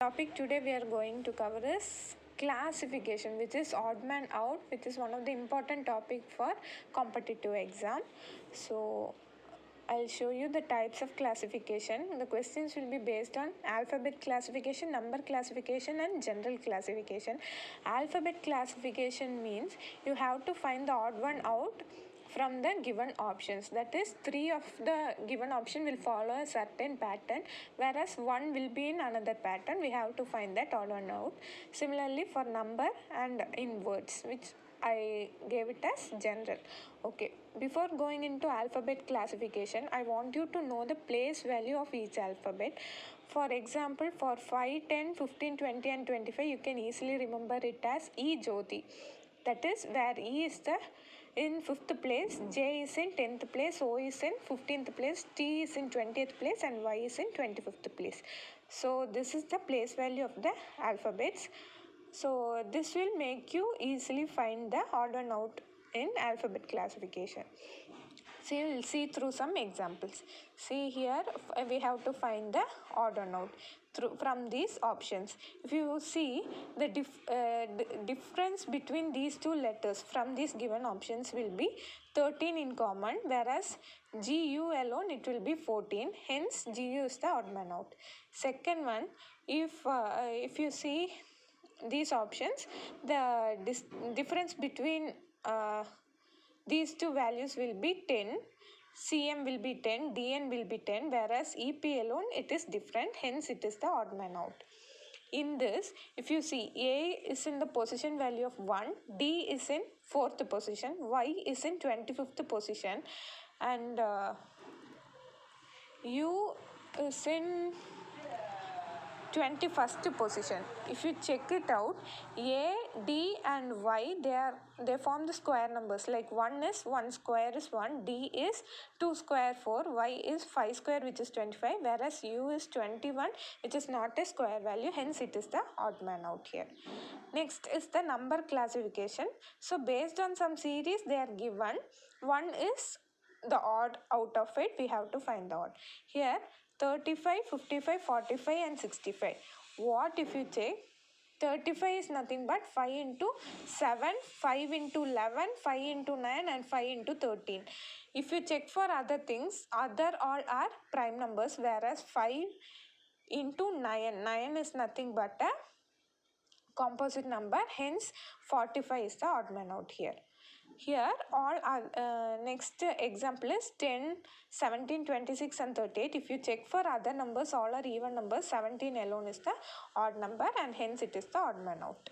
Topic today we are going to cover is classification, which is odd man out, which is one of the important topic for competitive exam. So I'll show you the types of classification. The questions will be based on alphabet classification, number classification, and general classification. Alphabet classification means you have to find the odd one out from the given options. That is, 3 of the given option will follow a certain pattern, whereas 1 will be in another pattern. We have to find that odd one out. Similarly for number and in words, which I gave it as general. Okay, before going into alphabet classification, I want you to know the place value of each alphabet. For example, for 5, 10, 15, 20 and 25, you can easily remember it as E Jyoti. That is where E is in 5th place, J is in 10th place, O is in 15th place, T is in 20th place, and Y is in 25th place. So this is the place value of the alphabets. So this will make you easily find the odd one out in alphabet classification. So you will see through some examples. See here, we have to find the odd one out from these options. If you see the difference between these two letters from these given options will be 13 in common, whereas GU alone it will be 14. Hence GU is the odd man out. Second one, if you see these options, the difference between these two values will be 10. CM will be 10, DN will be 10, whereas EP alone it is different, hence it is the odd man out. In this, if you see, A is in the position value of 1, D is in 4th position, Y is in 25th position, and U is in 21st position. If you check it out, A, D and Y, they form the square numbers. Like 1 is 1 square is 1, D is 2 square 4, Y is 5 square which is 25, whereas U is 21 which is not a square value, hence it is the odd man out here. Next is the number classification. So based on some series they are given, 1 is the odd out of it, we have to find the odd. Here 35, 55, 45 and 65. What if you check? 35 is nothing but 5 into 7, 5 into 11, 5 into 9 and 5 into 13. If you check for other things, other all are prime numbers, whereas 5 into 9 is nothing but a composite number, hence 45 is the odd man out here. Here all are, next example is 10, 17, 26 and 38. If you check for other numbers, all are even numbers. 17 alone is the odd number and hence it is the odd man out.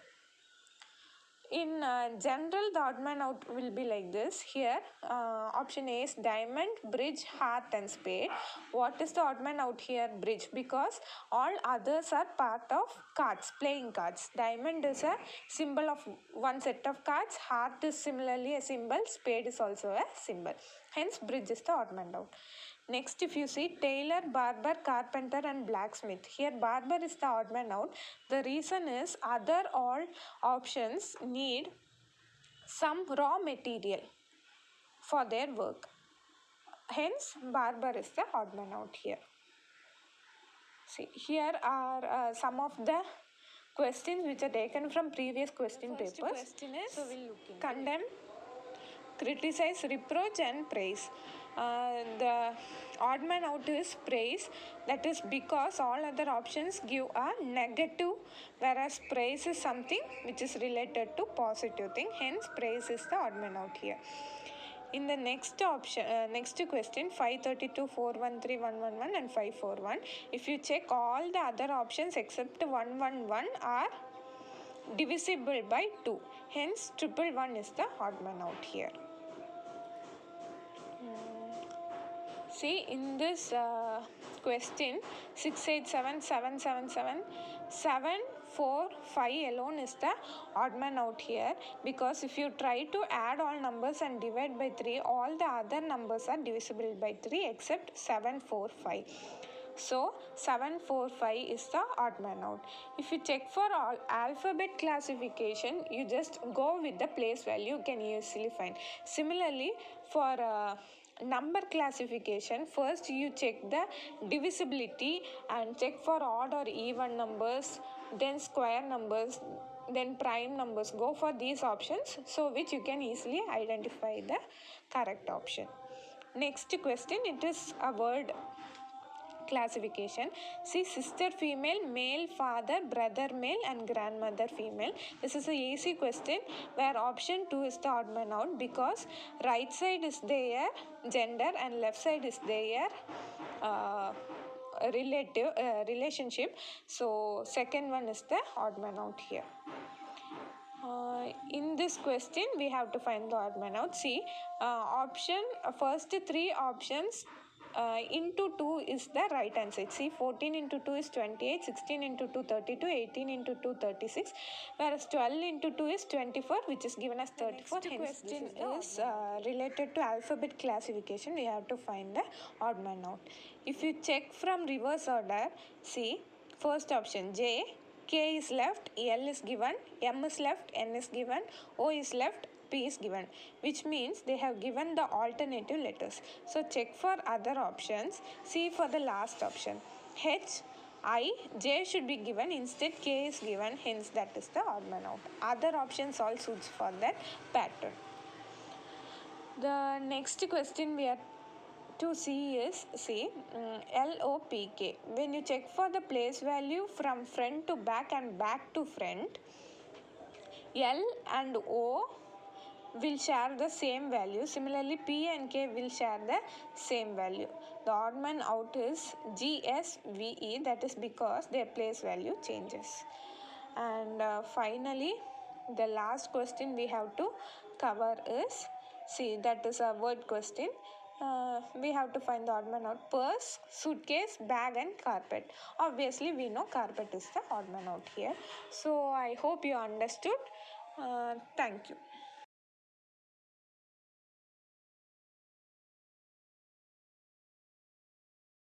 In general, the odd man out will be like this. Here option A is diamond, bridge, heart and spade. What is the odd man out here? Bridge, because all others are part of cards, playing cards. Diamond is a symbol of one set of cards, heart is similarly a symbol, spade is also a symbol. Hence bridge is the odd man out. Next, if you see tailor, barber, carpenter and blacksmith. Here barber is the odd man out. The reason is other all options need some raw material for their work. Hence barber is the odd man out here. See, here are some of the questions which are taken from previous question papers. Question is, so we'll look condemn, criticize, reproach and praise. The odd man out is praise. That is because all other options give a negative, whereas praise is something which is related to positive thing. Hence praise is the odd man out here. In the next option, next question, 532, 413, 111 and 541. If you check, all the other options except 111 are divisible by 2. Hence 111 is the odd man out here. See, in this question, 687, 777, 7, 4, 5 alone is the odd man out here, because if you try to add all numbers and divide by 3, all the other numbers are divisible by 3 except 7, 4, 5. So 7, 4, 5 is the odd man out. If you check for all alphabet classification, you just go with the place value, you can easily find. Similarly, for number classification, first you check the divisibility and check for odd or even numbers, then square numbers, then prime numbers. Go for these options so which you can easily identify the correct option. Next question, it is a word classification. See, sister female, male father, brother male and grandmother female. This is a easy question where option 2 is the odd man out, because right side is their gender and left side is their relationship. So second one is the odd man out here. In this question we have to find the odd man out. See, first three options into 2 is the right answer. See, 14 into 2 is 28, 16 into 2 32, 18 into 2 36, whereas 12 into 2 is 24, which is given as 34. Next question is related to alphabet classification. We have to find the odd man out. If you check from reverse order, see, first option J, K is left, L is given, M is left, N is given, O is left, P is given, which means they have given the alternative letters. So check for other options. See for the last option. H, I, J should be given, instead K is given, hence that is the odd man out. Other options all suits for that pattern. The next question we are to see is, see, LOPK. When you check for the place value from front to back and back to front, L and O will share the same value. Similarly, P and K will share the same value. The odd man out is GSVE, that is because their place value changes. And finally, the last question we have to cover is, see, that is a word question. We have to find the odd man out. Purse, suitcase, bag and carpet. Obviously we know carpet is the odd man out here. So I hope you understood. Thank you.